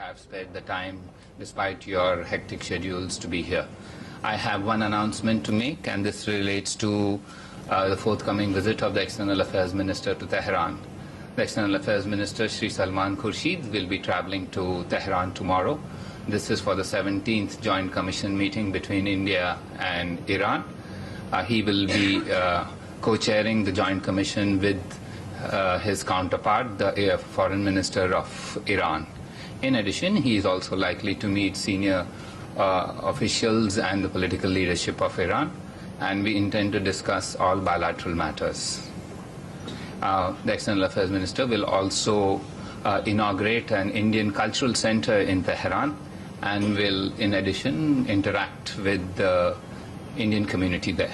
have spared the time, despite your hectic schedules, to be here. I have one announcement to make, and this relates to the forthcoming visit of the External Affairs Minister to Tehran. The External Affairs Minister, Shri Salman Khurshid, will be traveling to Tehran tomorrow. This is for the 17th Joint Commission meeting between India and Iran. He will be co-chairing the Joint Commission with his counterpart, the Foreign Minister of Iran. In addition, he is also likely to meet senior officials and the political leadership of Iran, and we intend to discuss all bilateral matters. The External Affairs Minister will also inaugurate an Indian Cultural Center in Tehran and will, in addition, interact with the Indian community there.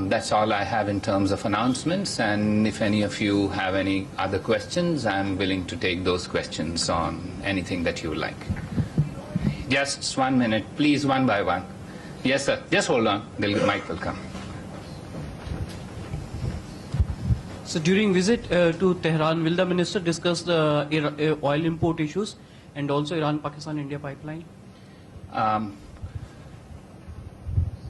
That's all I have in terms of announcements, and if any of you have any other questions, I'm willing to take those questions on anything that you like. Just 1 minute, please, one by one. Yes, sir. Just hold on. The mic will come. So during visit to Tehran, will the minister discuss the oil import issues and also Iran-Pakistan-India pipeline?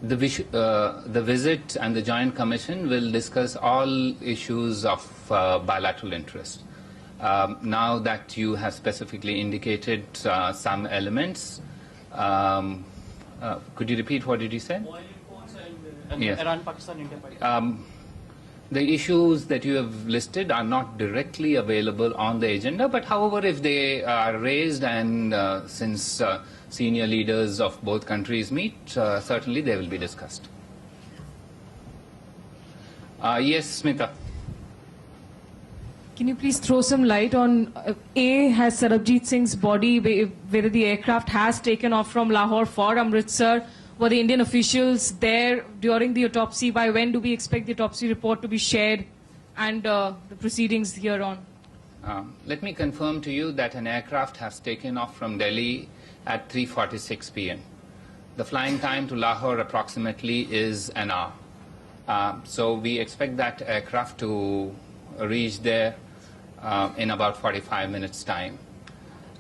The visit and the Joint Commission will discuss all issues of bilateral interest. Now that you have specifically indicated some elements, could you repeat what did you say? Oil imports and yes. Iran-Pakistan-India pipeline. The issues that you have listed are not directly available on the agenda, but however, if they are raised and since senior leaders of both countries meet, certainly they will be discussed. Yes, Smita. Can you please throw some light on, has Sarabjit Singh's body, whether the aircraft has taken off from Lahore for Amritsar? Were the Indian officials there during the autopsy? By when do we expect the autopsy report to be shared and the proceedings here on? Let me confirm to you that an aircraft has taken off from Delhi at 3:46 p.m. The flying time to Lahore approximately is an hour. So we expect that aircraft to reach there in about 45 minutes' time.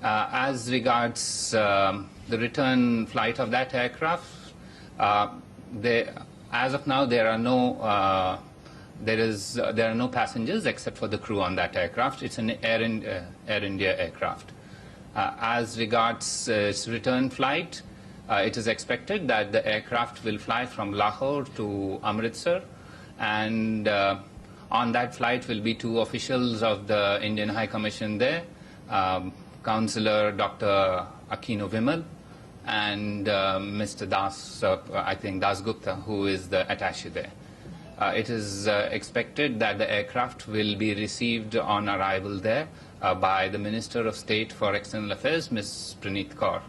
As regards the return flight of that aircraft, as of now, there are no passengers except for the crew on that aircraft. It's an Air India aircraft. As regards its return flight, it is expected that the aircraft will fly from Lahore to Amritsar, and on that flight will be two officials of the Indian High Commission there, Councillor Dr. Akino Vimal and Mr. Das, I think Das Gupta, who is the attaché there. It is expected that the aircraft will be received on arrival there by the Minister of State for External Affairs, Ms. Praneeth Kaur.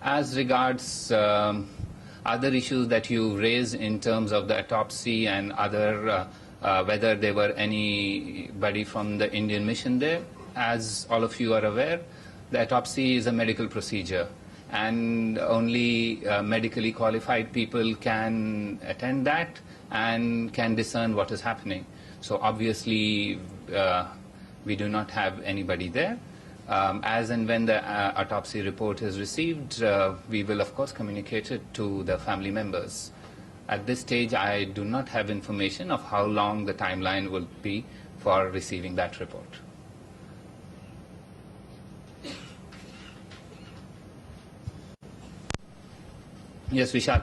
As regards other issues that you raised in terms of the autopsy and other, whether there were anybody from the Indian mission there, as all of you are aware, the autopsy is a medical procedure, and only medically qualified people can attend that and can discern what is happening. So obviously we do not have anybody there. As and when the autopsy report is received, we will of course communicate it to the family members. At this stage, I do not have information of how long the timeline will be for receiving that report. Yes, Vishal.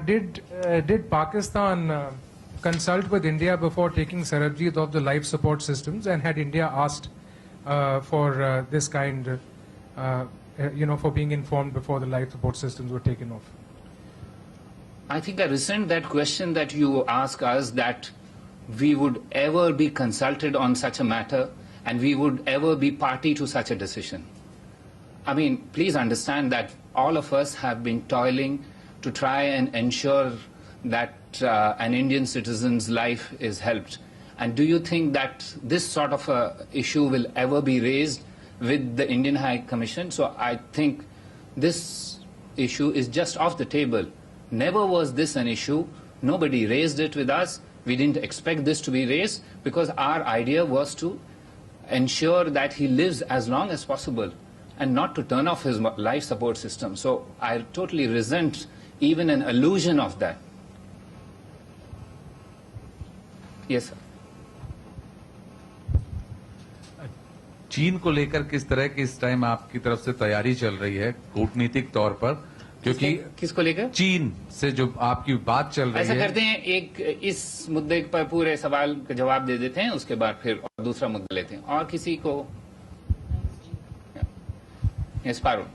Did Pakistan consult with India before taking Sarabjit off the life support systems, and had India asked for this kind, for being informed before the life support systems were taken off? I think I resent that question that you ask us, that we would ever be consulted on such a matter and we would ever be party to such a decision. I mean, please understand that all of us have been toiling to try and ensure that an Indian citizen's life is helped. And do you think that this sort of a issue will ever be raised with the Indian High Commission? So I think this issue is just off the table. Never was this an issue. Nobody raised it with us. We didn't expect this to be raised because our idea was to ensure that he lives as long as possible and not to turn off his life support system. So I totally resent even an allusion of that. Yes, sir. चीन को लेकर किस तरह की इस time आपकी तरफ से तैयारी चल रही है कूटनीतिक तौर पर, क्योंकि किसको लेकर? चीन से जो आपकी बात चल रही ऐसा है। करते हैं, एक इस मुद्दे पर पूरे सवाल का जवाब दे देते हैं, उसके बाद फिर और दूसरा मुद्दा लेते हैं। और किसी को? Yes, Parul.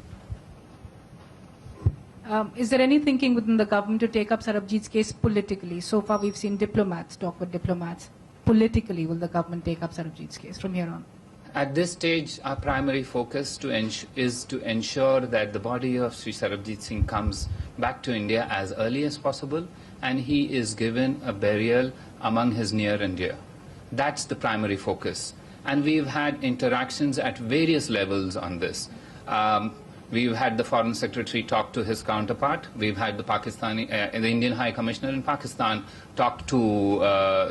Is there any thinking within the government to take up Sarabjit's case politically? So far, we've seen diplomats talk with diplomats. Politically, will the government take up Sarabjit's case from here on? At this stage, our primary focus is to ensure that the body of Sri Sarabjit Singh comes back to India as early as possible, and he is given a burial among his near and dear. That's the primary focus. And we've had interactions at various levels on this. We've had the Foreign Secretary talk to his counterpart. We've had the Indian High Commissioner in Pakistan talk to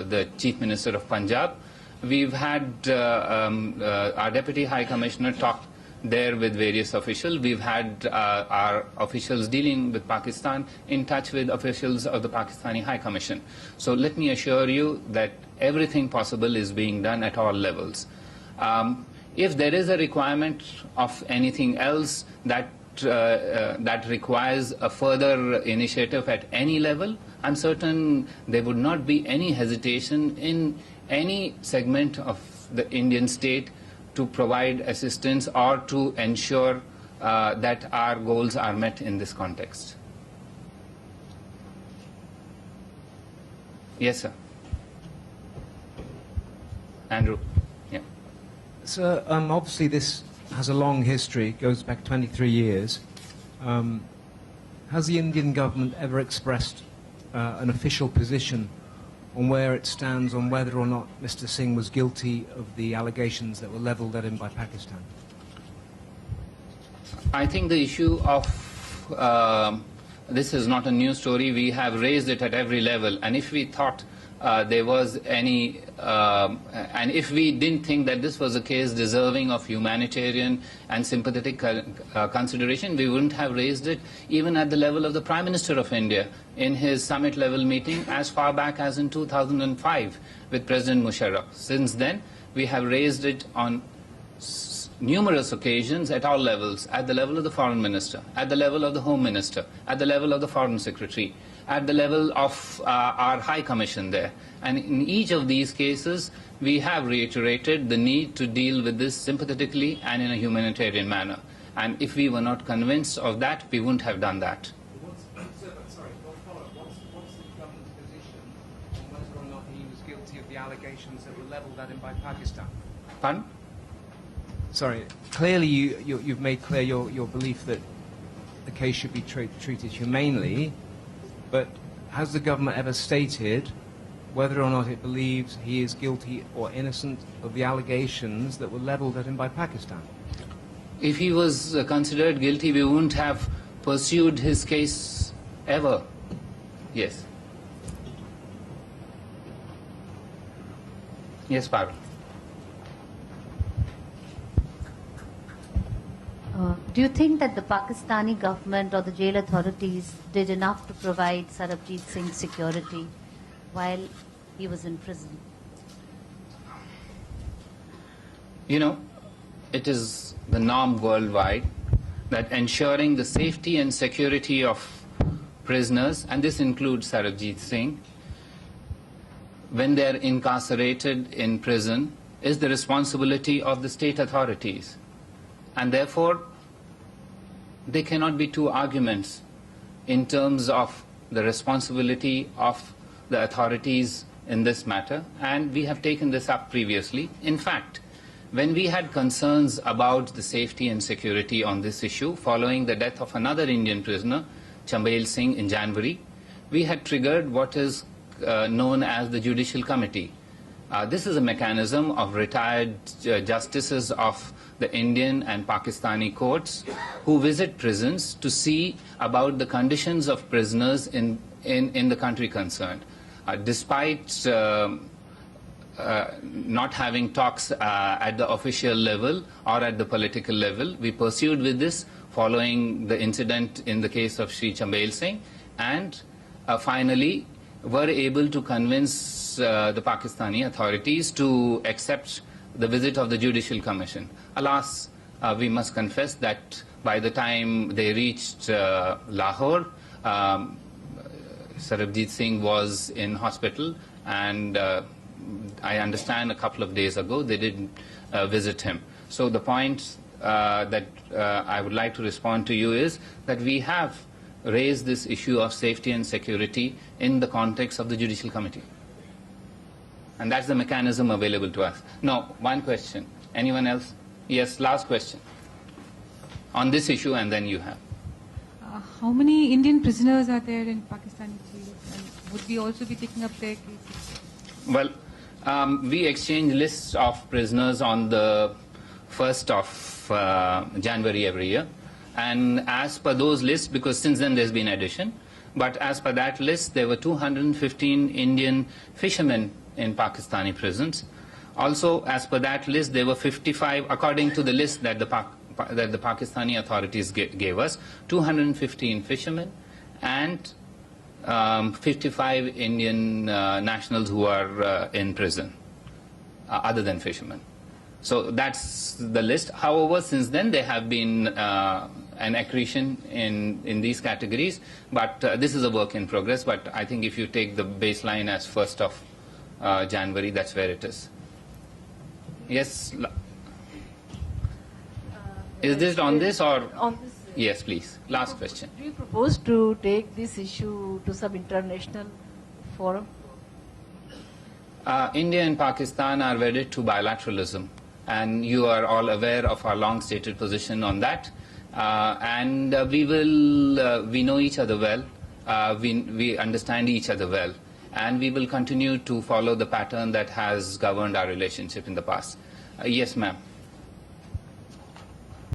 the Chief Minister of Punjab. We've had our Deputy High Commissioner talk there with various officials. We've had our officials dealing with Pakistan in touch with officials of the Pakistani High Commission. So let me assure you that everything possible is being done at all levels. If there is a requirement of anything else that requires a further initiative at any level, I'm certain there would not be any hesitation in any segment of the Indian state to provide assistance or to ensure that our goals are met in this context. Yes, sir. Andrew. Yeah. So obviously this has a long history, goes back 23 years. Has the Indian government ever expressed an official position on where it stands on whether or not Mr. Singh was guilty of the allegations that were levelled at him by Pakistan? I think the issue of this is not a new story. We have raised it at every level, and if we thought there was any, and if we didn't think that this was a case deserving of humanitarian and sympathetic consideration, we wouldn't have raised it even at the level of the Prime Minister of India in his summit level meeting as far back as in 2005 with President Musharraf. Since then, we have raised it on numerous occasions at all levels, at the level of the Foreign Minister, at the level of the Home Minister, at the level of the Foreign Secretary, at the level of our High Commission there. And in each of these cases, we have reiterated the need to deal with this sympathetically and in a humanitarian manner. And if we were not convinced of that, we wouldn't have done that. What's the government's position on whether or not he was guilty of the allegations that were levelled at him by Pakistan? Pardon? Sorry, clearly you've made clear your belief that the case should be treated humanely, but has the government ever stated whether or not it believes he is guilty or innocent of the allegations that were levelled at him by Pakistan? If he was considered guilty, we wouldn't have pursued his case ever. Yes. Yes, Parul. Do you think that the Pakistani government or the jail authorities did enough to provide Sarabjit Singh security while he was in prison? You know, it is the norm worldwide that ensuring the safety and security of prisoners, and this includes Sarabjit Singh, when they are incarcerated in prison, is the responsibility of the state authorities. And therefore, there cannot be two arguments in terms of the responsibility of the authorities in this matter, and we have taken this up previously. In fact, when we had concerns about the safety and security on this issue following the death of another Indian prisoner, Chambail Singh, in January, we had triggered what is known as the Judicial Committee. This is a mechanism of retired justices of the Indian and Pakistani courts who visit prisons to see about the conditions of prisoners in the country concerned. Despite not having talks at the official level or at the political level. We pursued with this following the incident in the case of Sri Chambail Singh, and finally were able to convince the Pakistani authorities to accept the visit of the Judicial Commission. Alas, we must confess that by the time they reached Lahore, Sarabjit Singh was in hospital, and I understand a couple of days ago they didn't visit him. So the point that I would like to respond to you is that we have raised this issue of safety and security in the context of the Judicial Committee. And that's the mechanism available to us. Now, one question. Anyone else? Yes, last question. On this issue, and then you have. How many Indian prisoners are there in Pakistani jails? And would we also be taking up their cases? Well, we exchanged lists of prisoners on the 1st of January every year. And as per those lists, because since then there's been addition, but as per that list, there were 215 Indian fishermen in Pakistani prisons. Also, as per that list, there were 55, according to the list that the Pakistani authorities gave us, 215 fishermen and 55 Indian nationals who are in prison, other than fishermen. So that's the list. However, since then there have been an accretion in these categories, but this is a work in progress. But I think if you take the baseline as 1st of January, that's where it is. Yes. Is this on this or? On this. Yes, please. Last question. Do you propose to take this issue to some international forum? India and Pakistan are wedded to bilateralism, and you are all aware of our long-stated position on that. And we know each other well, we understand each other well, and we will continue to follow the pattern that has governed our relationship in the past. Yes, ma'am.